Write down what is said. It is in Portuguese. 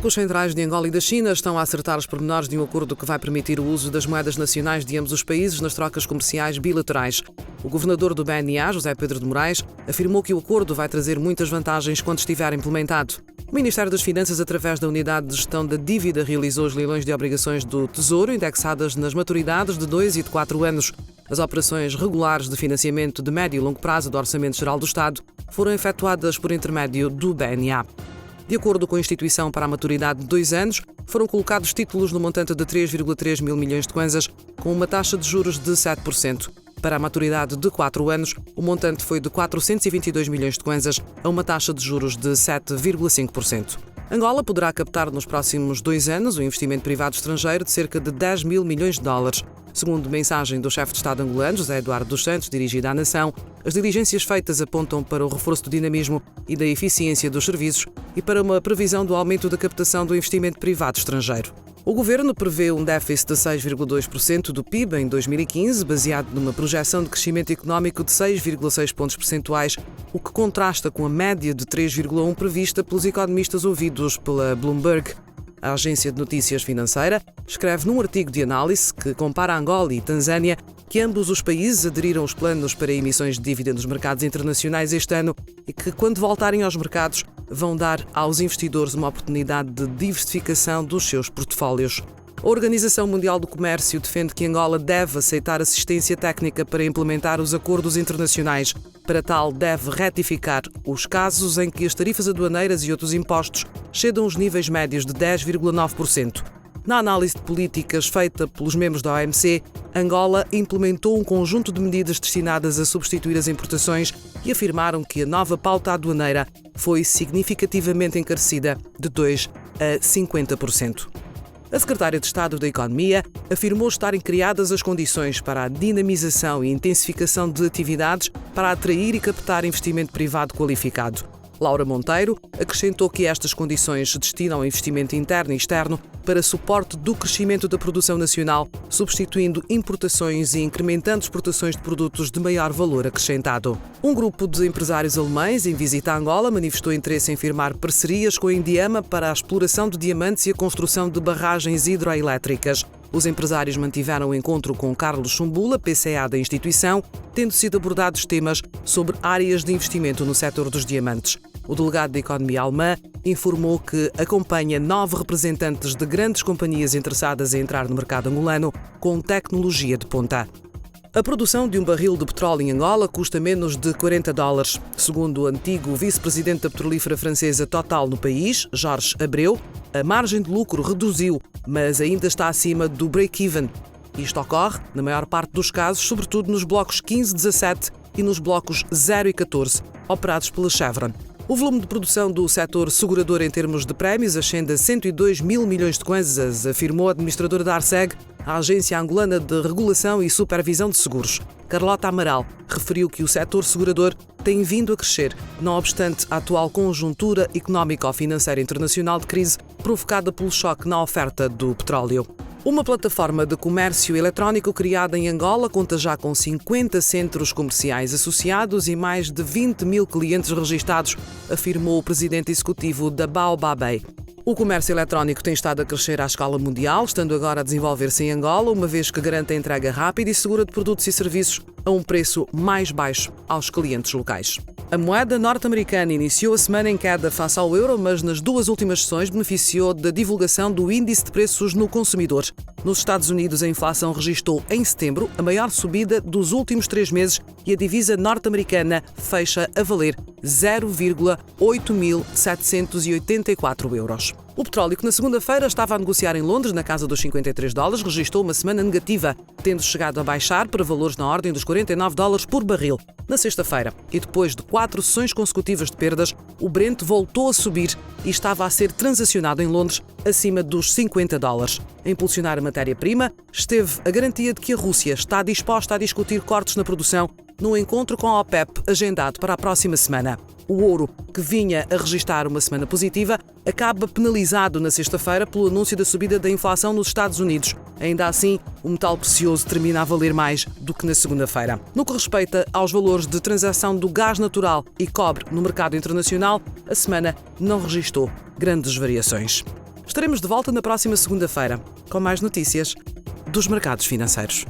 bancos centrais de Angola e da China estão a acertar os pormenores de um acordo que vai permitir o uso das moedas nacionais de ambos os países nas trocas comerciais bilaterais. O governador do BNA, José Pedro de Moraes, afirmou que o acordo vai trazer muitas vantagens quando estiver implementado. O Ministério das Finanças, através da Unidade de Gestão da Dívida, realizou os leilões de obrigações do Tesouro indexadas nas maturidades de 2 e de 4 anos. As operações regulares de financiamento de médio e longo prazo do Orçamento Geral do Estado foram efetuadas por intermédio do BNA. De acordo com a instituição, para a maturidade de 2 anos, foram colocados títulos no montante de 3,3 mil milhões de kwanzas, com uma taxa de juros de 7%. Para a maturidade de 4 anos, o montante foi de 422 milhões de kwanzas, a uma taxa de juros de 7,5%. Angola poderá captar nos próximos 2 anos um investimento privado estrangeiro de cerca de 10 mil milhões de dólares. Segundo mensagem do chefe de Estado angolano, José Eduardo dos Santos, dirigida à nação, as diligências feitas apontam para o reforço do dinamismo e da eficiência dos serviços e para uma previsão do aumento da captação do investimento privado estrangeiro. O governo prevê um déficit de 6,2% do PIB em 2015, baseado numa projeção de crescimento económico de 6,6 pontos percentuais, o que contrasta com a média de 3,1 prevista pelos economistas ouvidos pela Bloomberg. A agência de notícias financeira escreve num artigo de análise que compara Angola e Tanzânia que ambos os países aderiram aos planos para emissões de dívida nos mercados internacionais este ano e que, quando voltarem aos mercados, vão dar aos investidores uma oportunidade de diversificação dos seus portfólios. A Organização Mundial do Comércio defende que Angola deve aceitar assistência técnica para implementar os acordos internacionais. Para tal, deve retificar os casos em que as tarifas aduaneiras e outros impostos cedam os níveis médios de 10,9%. Na análise de políticas feita pelos membros da OMC, Angola implementou um conjunto de medidas destinadas a substituir as importações e afirmaram que a nova pauta aduaneira foi significativamente encarecida de 2% a 50%. A secretária de Estado da Economia afirmou estarem criadas as condições para a dinamização e intensificação de atividades para atrair e captar investimento privado qualificado. Laura Monteiro acrescentou que estas condições se destinam ao investimento interno e externo para suporte do crescimento da produção nacional, substituindo importações e incrementando exportações de produtos de maior valor acrescentado. Um grupo de empresários alemães em visita a Angola manifestou interesse em firmar parcerias com a Indiama para a exploração de diamantes e a construção de barragens hidroelétricas. Os empresários mantiveram o encontro com Carlos Chumbula, PCA da instituição, tendo sido abordados temas sobre áreas de investimento no setor dos diamantes. O delegado da economia alemã informou que acompanha 9 representantes de grandes companhias interessadas em entrar no mercado angolano com tecnologia de ponta. A produção de um barril de petróleo em Angola custa menos de $40. Segundo o antigo vice-presidente da petrolífera francesa Total no país, Jorge Abreu, a margem de lucro reduziu, mas ainda está acima do break-even. Isto ocorre, na maior parte dos casos, sobretudo nos blocos 15, 17 e nos blocos 0 e 14, operados pela Chevron. O volume de produção do setor segurador em termos de prémios ascende a 102 mil milhões de kwanzas, afirmou a administradora da ARCEG, a Agência Angolana de Regulação e Supervisão de Seguros. Carlota Amaral referiu que o setor segurador tem vindo a crescer, não obstante a atual conjuntura económico-financeira internacional de crise provocada pelo choque na oferta do petróleo. Uma plataforma de comércio eletrónico criada em Angola conta já com 50 centros comerciais associados e mais de 20 mil clientes registados, afirmou o presidente executivo da Baobabei. O comércio eletrónico tem estado a crescer à escala mundial, estando agora a desenvolver-se em Angola, uma vez que garante a entrega rápida e segura de produtos e serviços a um preço mais baixo aos clientes locais. A moeda norte-americana iniciou a semana em queda face ao euro, mas nas 2 últimas sessões beneficiou da divulgação do índice de preços no consumidor. Nos Estados Unidos, a inflação registrou em setembro a maior subida dos últimos 3 meses e a divisa norte-americana fecha a valer 0,8.784 euros. O petróleo, que na segunda-feira estava a negociar em Londres na casa dos $53, registrou uma semana negativa, tendo chegado a baixar para valores na ordem dos $49 por barril. Na sexta-feira, e depois de 4 sessões consecutivas de perdas, o Brent voltou a subir e estava a ser transacionado em Londres acima dos $50. A impulsionar a matéria-prima esteve a garantia de que a Rússia está disposta a discutir cortes na produção num encontro com a OPEP agendado para a próxima semana. O ouro, que vinha a registrar uma semana positiva, acaba penalizado na sexta-feira pelo anúncio da subida da inflação nos Estados Unidos. Ainda assim, o metal precioso termina a valer mais do que na segunda-feira. No que respeita aos valores de transação do gás natural e cobre no mercado internacional, a semana não registou grandes variações. Estaremos de volta na próxima segunda-feira com mais notícias dos mercados financeiros.